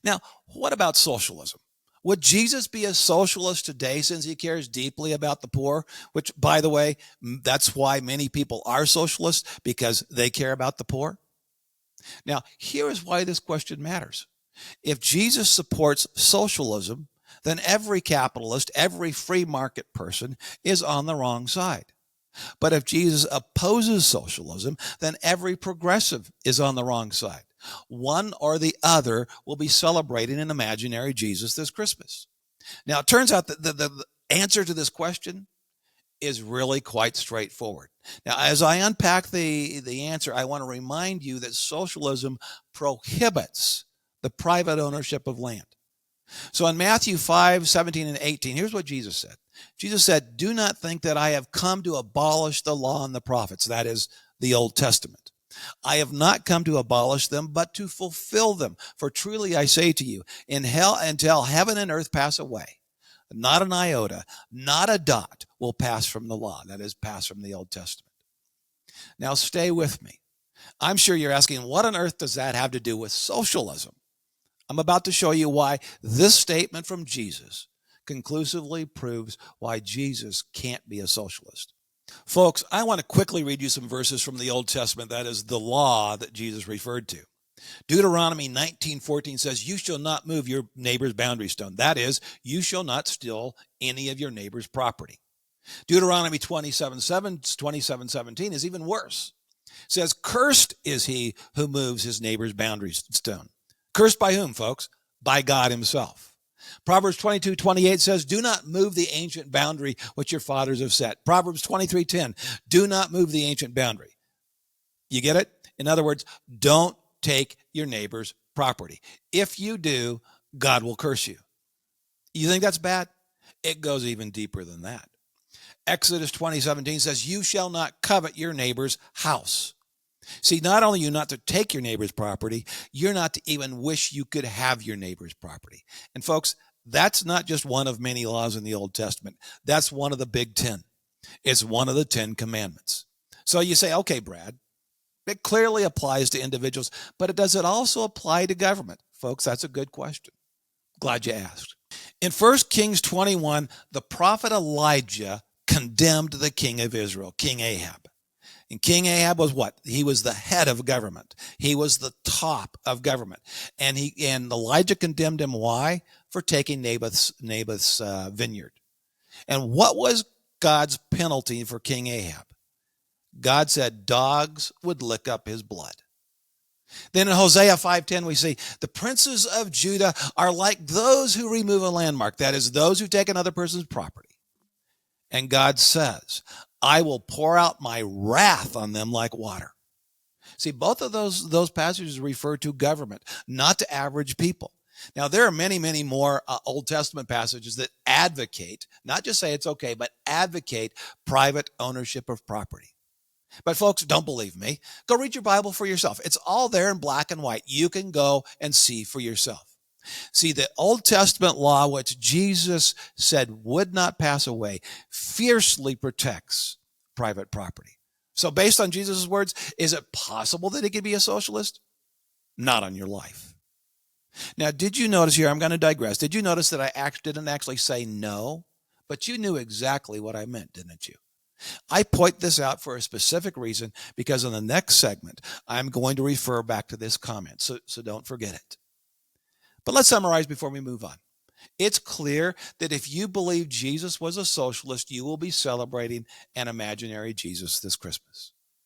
Now, what about socialism? Would Jesus be a socialist today since he cares deeply about the poor? Which, by the way, that's why many people are socialists, because they care about the poor. Now, here is why this question matters. If Jesus supports socialism, then every capitalist, every free market person is on the wrong side. But if Jesus opposes socialism, then every progressive is on the wrong side. One or the other will be celebrating an imaginary Jesus this Christmas. Now, it turns out that the answer to this question is really quite straightforward. Now, as I unpack the answer, I want to remind you that socialism prohibits the private ownership of land. So in Matthew 5:17 and 18, here's what Jesus said. Jesus said, "Do not think that I have come to abolish the law and the prophets," that is the Old Testament. "I have not come to abolish them, but to fulfill them. For truly I say to you, until heaven and earth pass away, not an iota, not a dot will pass from the law," that is, pass from the Old Testament. Now stay with me. I'm sure you're asking, what on earth does that have to do with socialism? I'm about to show you why this statement from Jesus conclusively proves why Jesus can't be a socialist. Folks, I want to quickly read you some verses from the Old Testament, that is the law that Jesus referred to. Deuteronomy 19:14 says, "You shall not move your neighbor's boundary stone." That is, you shall not steal any of your neighbor's property. Deuteronomy 27:17 is even worse. It says, "Cursed is he who moves his neighbor's boundary stone." Cursed by whom, folks? By God himself. Proverbs 22:28 says, "Do not move the ancient boundary which your fathers have set." Proverbs 23:10, "Do not move the ancient boundary." You get it? In other words, don't take your neighbor's property. If you do, God will curse you. You think that's bad? It goes even deeper than that. Exodus 20:17 says, "You shall not covet your neighbor's house." See, not only are you not to take your neighbor's property, you're not to even wish you could have your neighbor's property. And folks, that's not just one of many laws in the Old Testament. That's one of the big 10. It's one of the 10 commandments. So you say, okay, Brad, it clearly applies to individuals, but does it also apply to government? Folks, that's a good question. Glad you asked. In 1 Kings 21, the prophet Elijah condemned the king of Israel, King Ahab. And King Ahab was what? He was the head of government. He was the top of government. And Elijah condemned him. Why? For taking Naboth's vineyard. And what was God's penalty for King Ahab? God said dogs would lick up his blood. Then in Hosea 5:10, we see the princes of Judah are like those who remove a landmark. That is, those who take another person's property. And God says, "I will pour out my wrath on them like water." See, both of those passages refer to government, not to average people. Now, there are many, many more Old Testament passages that advocate, not just say it's okay, but advocate private ownership of property. But folks, don't believe me. Go read your Bible for yourself. It's all there in black and white. You can go and see for yourself. See, the Old Testament law, which Jesus said would not pass away, fiercely protects private property. So based on Jesus' words, is it possible that he could be a socialist? Not on your life. Now, did you notice here, I'm going to digress. Did you notice that I didn't actually say no, but you knew exactly what I meant, didn't you? I point this out for a specific reason, because in the next segment, I'm going to refer back to this comment. So don't forget it. But let's summarize before we move on. It's clear that if you believe Jesus was a socialist, you will be celebrating an imaginary Jesus this Christmas.